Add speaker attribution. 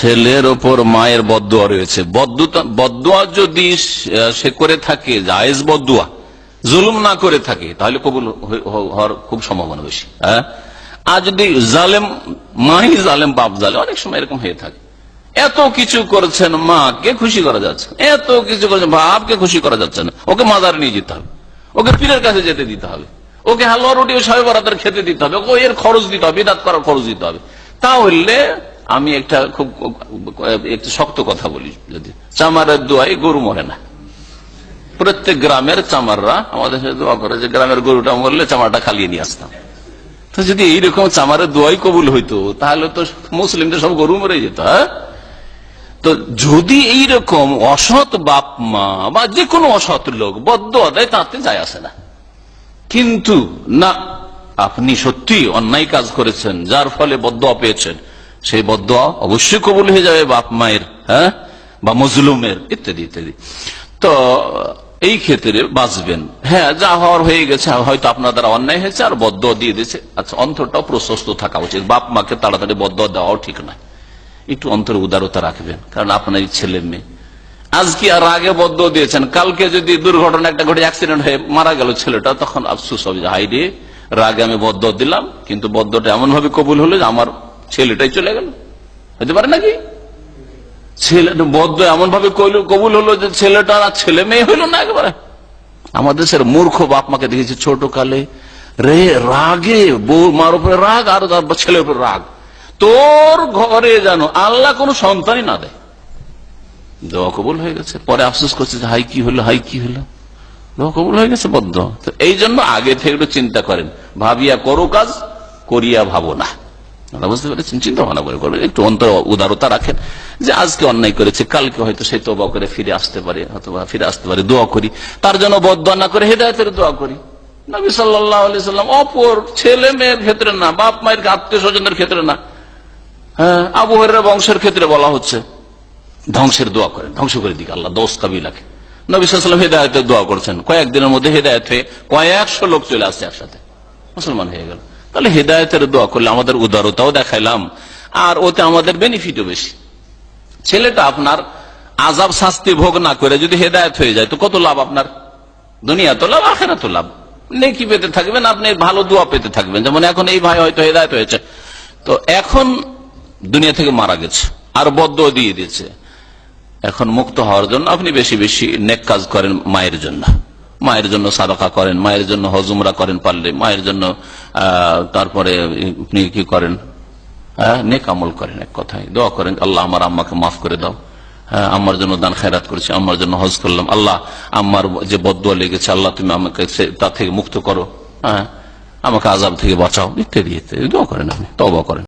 Speaker 1: ছেলের ওপর মায়ের বদদুয়া রয়েছে। বদদুয়া যদি সে করে থাকে জায়েজ বদদুয়া, জুলুম না করে থাকে, তাহলে কবুল হওয়ার খুব সম্ভাবনা বেশি। হ্যাঁ, আর যদি জালেম মাই জালেম বাপ জালেম, অনেক সময় এরকম হয়ে থাকে। এত কিছু করছেন, মাকে খুশি করা যাচ্ছে, এত কিছু করছেন, বাপকে খুশি করা যাচ্ছে না, ওকে মাজারে নিয়ে যেতে হবে, ওকে পীরের কাছে যেতে দিতে হবে, ওকে হালুয়া রুটি ও শবে বরাতের খেতে দিতে হবে, ওকে এর খরচ দিতে হবে, বিদাত করার খরচ দিতে হবে। তাহলে আমি একটা খুব একটু শক্ত কথা বলি, যদি চামারের দোয়ায় গরু মরে না। প্রত্যেক গ্রামের চামাররা আমাদের সাথে দোয়া করে যে গ্রামের গরুটা মরলে চামারটা খালিয়ে নিয়ে আসতাম। তো যদি এইরকম চামারের দোয়াই কবুল হইতো, তাহলে তো মুসলিমদের সব গরু মরে যেত। হ্যাঁ, তো যদি এইরকম অসৎ বাপ মা বা যে কোনো অসৎ লোক বদদুয়া দেয়, তাতে যায় আসে না। কিন্তু না, আপনি সত্যি অন্যায় কাজ করেছেন, যার ফলে বদদুয়া পেয়েছেন, সেই বদদুয়া অবশ্যই কবুল হয়ে যাবে বাপ মায়ের, হ্যাঁ, বা মজলুমের, ইত্যাদি ইত্যাদি। তো এই ক্ষেত্রে বাঁচবেন। হ্যাঁ, যা হওয়ার হয়ে গেছে, হয়তো আপনার দ্বারা অন্যায় হয়েছে আর বদদুয়া দিয়ে দিয়েছে। আচ্ছা, অন্তরটাও প্রশস্ত থাকা উচিত। বাপ মাকে তাড়াতাড়ি বদদুয়া দেওয়াও ঠিক নয়। একটু অন্তরে উদারতা রাখবেন, কারণ আপনার ছেলে মেয়ে। আজকে আর আগে বদদুয়া দিয়েছেন, কালকে যদি দুর্ঘটনা একটা ঘটে, অ্যাক্সিডেন্ট হয়ে মারা গেল ছেলেটা, তখন আফসোস হবে, হাই রে, রাগে আমি বদদুয়া দিলাম, কিন্তু বদদুয়াটা এমন ভাবে কবুল হলো যে আমার ছেলেটাই চলে গেল। হতে পারে নাকি? ছেলে বদদুয়া এমন ভাবে কবুল হলো যে ছেলেটা আর ছেলে মেয়ে হইল না একেবারে। আমাদের দেশের মূর্খ বাপ মাকে দেখেছি ছোট কালে রাগে বউ মার উপরে রাগ আর ছেলের উপরে রাগ, তোর ঘরে যেন আল্লাহ কোন সন্তানই না দেয়। দোয়া কবুল হয়ে গেছে, পরে আফসোস করছে যে হাই কি হলো, হাই কি হলো, দোয়া কবুল হয়ে গেছে বদদুয়া। তো এই জন্য আগে থেকে একটু চিন্তা করেন, ভাবিয়া করো কাজ, করিয়া ভাবো না। বুঝতে পেরেছেন? চিন্তা ভাবনা করে করবেন, একটু অন্তর উদারতা রাখেন যে আজকে অন্যায় করেছে, কালকে হয়তো সে তওবা করে ফিরে আসতে পারে, অথবা ফিরে আসতে পারে, দোয়া করি তার জন্য, বদদুয়া না করে হেদায়েতের দোয়া করি। নবী সাল্লাল্লাহু আলাইহি সাল্লাম অপর ছেলে মেয়ের ক্ষেত্রে না, বাপ মায়ের আত্মীয় স্বজনের ক্ষেত্রে না, হ্যাঁ, আবু হুরায়রা বংশের ক্ষেত্রে বলা হচ্ছে ধ্বংসের দোয়া করেন, ধ্বংস করে দিকে আল্লাহ দোষ কাবিলাকে। নবী সাল্লাল্লাহু আলাইহি ওয়াসাল্লাম হেদায়েতের দোয়া করছেন, কয়েকদিনের মধ্যে হেদায়েত হয়ে কয়েকশো লোক চলে আসছে, একসাথে মুসলমান হয়ে গেল। তাহলে হেদায়েতের দোয়া করলে আমাদের উদারতাও দেখাইলাম, আর ওতে আমাদের বেনিফিটও বেশি। ছেলেটা আপনার আযাব শাস্তি ভোগ না করে যদি হেদায়েত হয়ে যায়, তো কত লাভ আপনার, দুনিয়া তো লাভ, আখিরাত তো লাভ। নেকি পেতে থাকবেন, আপনি ভালো দোয়া পেতে থাকবেন। যেমন এখন এই ভাই হয়তো হেদায়েত হয়েছে, তো এখন দুনিয়া থেকে মারা গেছে আর বদদুয়া দিয়ে দিয়েছে, এখন মুক্ত হওয়ার জন্য আপনি বেশি বেশি নেক কাজ করেন, মায়ের জন্য, মায়ের জন্য সাদাকা করেন, মায়ের জন্য হজ উমরা করেন পারলে, মায়ের জন্য তারপরে আপনি কি করেন, নেক আমল করেন, এক কথায় দোয়া করেন, আল্লাহ আমার আম্মাকে মাফ করে দাও, আম্মার জন্য দান খেরাত করেছি, আম্মার জন্য হজ করলাম, আল্লাহ আম্মার যে বদদুয়া লেগেছে, আল্লাহ তুমি আমাকে তা থেকে মুক্ত করো, আমাকে আযাব থেকে বাঁচাও, ইত্যাদি ইত্যাদি দোয়া করেন, আপনি তওবা করেন।